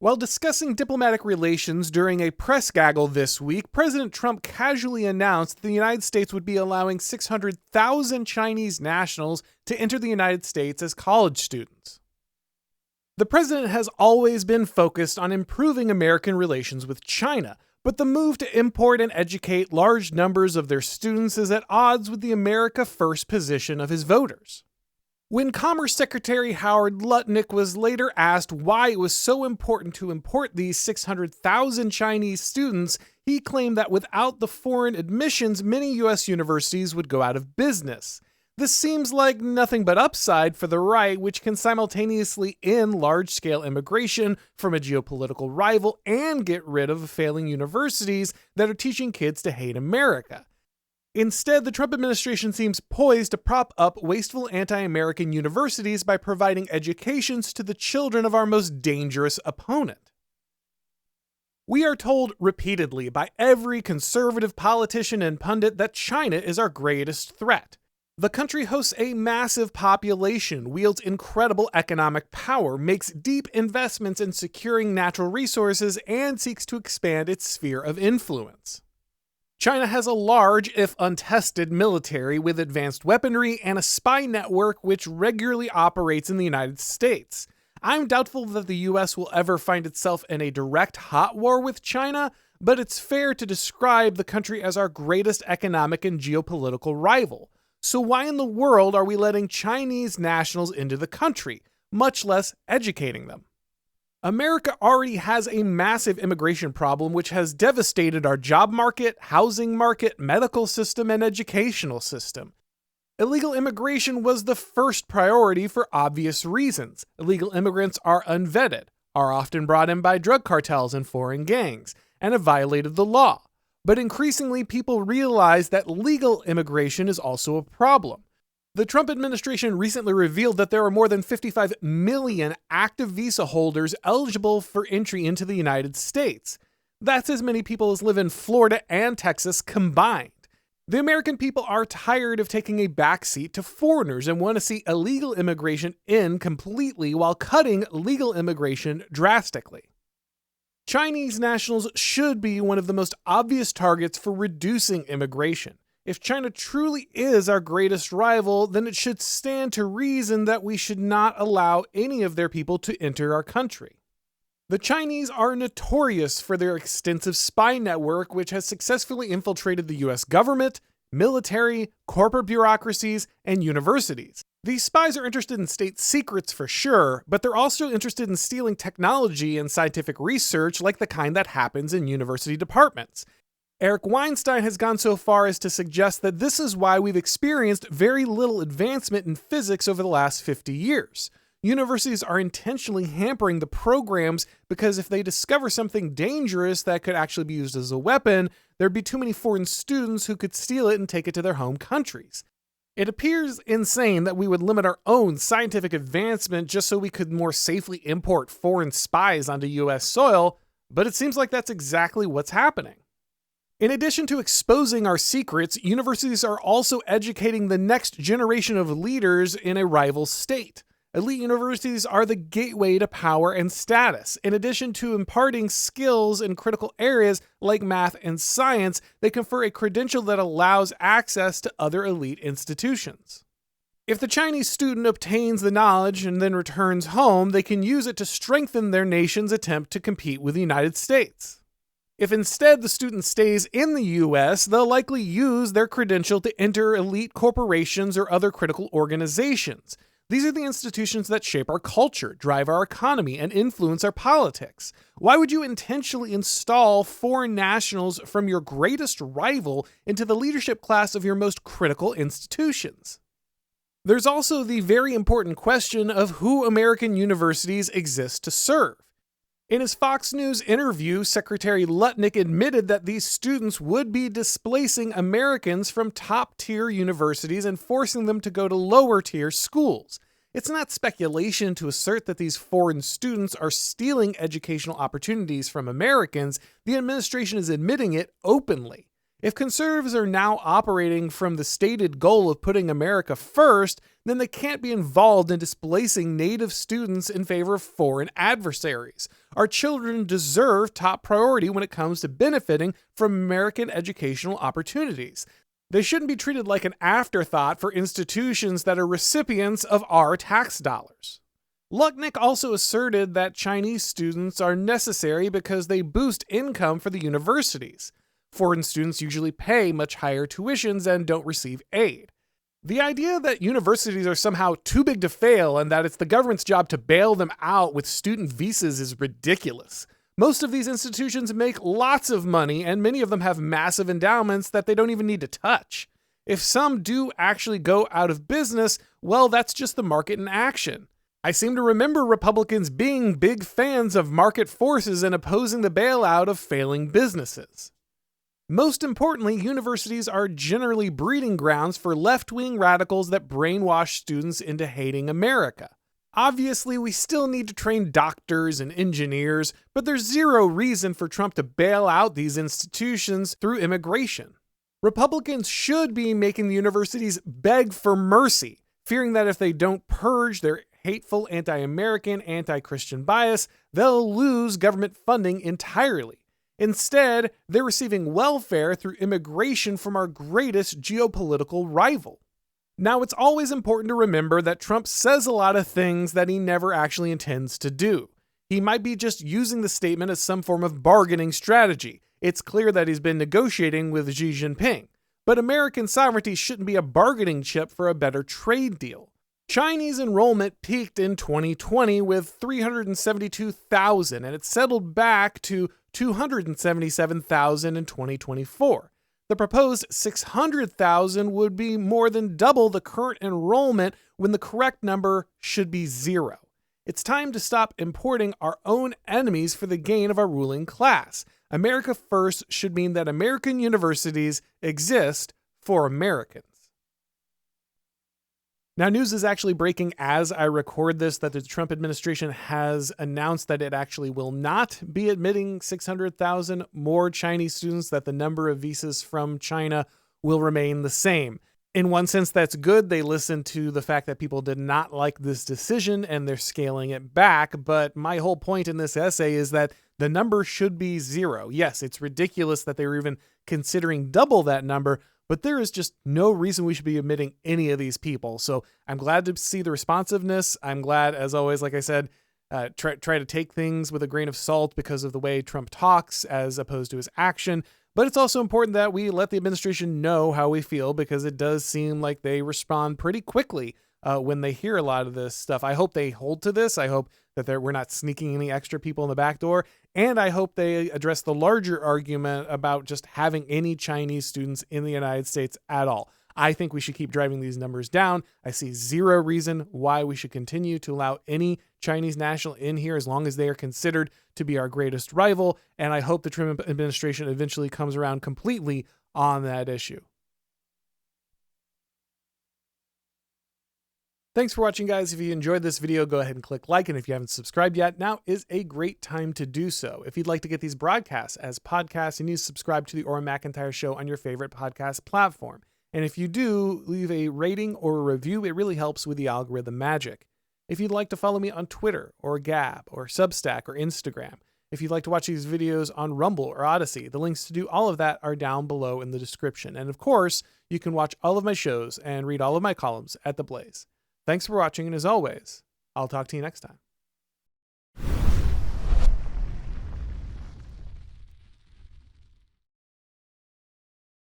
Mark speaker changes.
Speaker 1: While discussing diplomatic relations during a press gaggle this week, President Trump casually announced that the United States would be allowing 600,000 Chinese nationals to enter the United States as college students. The president has always been focused on improving American relations with China, but the move to import and educate large numbers of their students is at odds with the America First position of his voters. When Commerce Secretary Howard Lutnick was later asked why it was so important to import these 600,000 Chinese students, he claimed that without the foreign admissions, many U.S. universities would go out of business. This seems like nothing but upside for the right, which can simultaneously end large-scale immigration from a geopolitical rival and get rid of failing universities that are teaching kids to hate America. Instead, the Trump administration seems poised to prop up wasteful anti-American universities by providing educations to the children of our most dangerous opponent. We are told repeatedly by every conservative politician and pundit that China is our greatest threat. The country hosts a massive population, wields incredible economic power, makes deep investments in securing natural resources, and seeks to expand its sphere of influence. China has a large, if untested, military with advanced weaponry and a spy network which regularly operates in the United States. I'm doubtful that the US will ever find itself in a direct hot war with China, but it's fair to describe the country as our greatest economic and geopolitical rival. So why in the world are we letting Chinese nationals into the country, much less educating them? America already has a massive immigration problem which has devastated our job market, housing market, medical system, and educational system. Illegal immigration was the first priority for obvious reasons. Illegal immigrants are unvetted, are often brought in by drug cartels and foreign gangs, and have violated the law. But increasingly, people realize that legal immigration is also a problem. The Trump administration recently revealed that there are more than 55 million active visa holders eligible for entry into the United States. That's as many people as live in Florida and Texas combined. The American people are tired of taking a backseat to foreigners and want to see illegal immigration end completely while cutting legal immigration drastically. Chinese nationals should be one of the most obvious targets for reducing immigration. If China truly is our greatest rival, then it should stand to reason that we should not allow any of their people to enter our country. The Chinese are notorious for their extensive spy network, which has successfully infiltrated the US government, military, corporate bureaucracies, and universities. These spies are interested in state secrets for sure, but they're also interested in stealing technology and scientific research like the kind that happens in university departments. Eric Weinstein has gone so far as to suggest that this is why we've experienced very little advancement in physics over the last 50 years. Universities are intentionally hampering the programs because if they discover something dangerous that could actually be used as a weapon, there'd be too many foreign students who could steal it and take it to their home countries. It appears insane that we would limit our own scientific advancement just so we could more safely import foreign spies onto US soil, but it seems like that's exactly what's happening. In addition to exposing our secrets, universities are also educating the next generation of leaders in a rival state. Elite universities are the gateway to power and status. In addition to imparting skills in critical areas like math and science, they confer a credential that allows access to other elite institutions. If the Chinese student obtains the knowledge and then returns home, they can use it to strengthen their nation's attempt to compete with the United States. If instead the student stays in the US, they'll likely use their credential to enter elite corporations or other critical organizations. These are the institutions that shape our culture, drive our economy, and influence our politics. Why would you intentionally install foreign nationals from your greatest rival into the leadership class of your most critical institutions? There's also the very important question of who American universities exist to serve. In his Fox News interview, Secretary Lutnick admitted that these students would be displacing Americans from top-tier universities and forcing them to go to lower-tier schools. It's not speculation to assert that these foreign students are stealing educational opportunities from Americans. The administration is admitting it openly. If conservatives are now operating from the stated goal of putting America first, then they can't be involved in displacing native students in favor of foreign adversaries. Our children deserve top priority when it comes to benefiting from American educational opportunities. They shouldn't be treated like an afterthought for institutions that are recipients of our tax dollars. Lutnick also asserted that Chinese students are necessary because they boost income for the universities. Foreign students usually pay much higher tuitions and don't receive aid. The idea that universities are somehow too big to fail and that it's the government's job to bail them out with student visas is ridiculous. Most of these institutions make lots of money, and many of them have massive endowments that they don't even need to touch. If some do actually go out of business, well, that's just the market in action. I seem to remember Republicans being big fans of market forces and opposing the bailout of failing businesses. Most importantly, universities are generally breeding grounds for left-wing radicals that brainwash students into hating America. Obviously, we still need to train doctors and engineers, but there's zero reason for Trump to bail out these institutions through immigration. Republicans should be making the universities beg for mercy, fearing that if they don't purge their hateful anti-American, anti-Christian bias, they'll lose government funding entirely. Instead, they're receiving welfare through immigration from our greatest geopolitical rival. Now, it's always important to remember that Trump says a lot of things that he never actually intends to do. He might be just using the statement as some form of bargaining strategy. It's clear that he's been negotiating with Xi Jinping. But American sovereignty shouldn't be a bargaining chip for a better trade deal. Chinese enrollment peaked in 2020 with 372,000, and it settled back to 277,000 in 2024. The proposed 600,000 would be more than double the current enrollment when the correct number should be 0. It's time to stop importing our own enemies for the gain of our ruling class. America first should mean that American universities exist for Americans. Now, news is actually breaking as I record this that the Trump administration has announced that it actually will not be admitting 600,000 more Chinese students, that the number of visas from China will remain the same. In one sense, that's good. They listened to the fact that people did not like this decision and they're scaling it back. But my whole point in this essay is that the number should be 0. Yes, it's ridiculous that they were even considering double that number, but there is just no reason we should be admitting any of these people. So I'm glad to see the responsiveness. I'm glad, as always, like I said, try to take things with a grain of salt because of the way Trump talks as opposed to his action. But it's also important that we let the administration know how we feel, because it does seem like they respond pretty quickly when they hear a lot of this stuff. I hope they hold to this. I hope that we're not sneaking any extra people in the back door. And I hope they address the larger argument about just having any Chinese students in the United States at all. I think we should keep driving these numbers down. I see zero reason why we should continue to allow any Chinese national in here as long as they are considered to be our greatest rival. And I hope the Trump administration eventually comes around completely on that issue. Thanks for watching, guys. If you enjoyed this video, go ahead and click like. And if you haven't subscribed yet, now is a great time to do so. If you'd like to get these broadcasts as podcasts, you need to subscribe to the Auron MacIntyre Show on your favorite podcast platform. And if you do, leave a rating or a review. It really helps with the algorithm magic. If you'd like to follow me on Twitter or Gab or Substack or Instagram, if you'd like to watch these videos on Rumble or Odyssey, the links to do all of that are down below in the description. And of course, you can watch all of my shows and read all of my columns at The Blaze. Thanks for watching, and as always, I'll talk to you next time.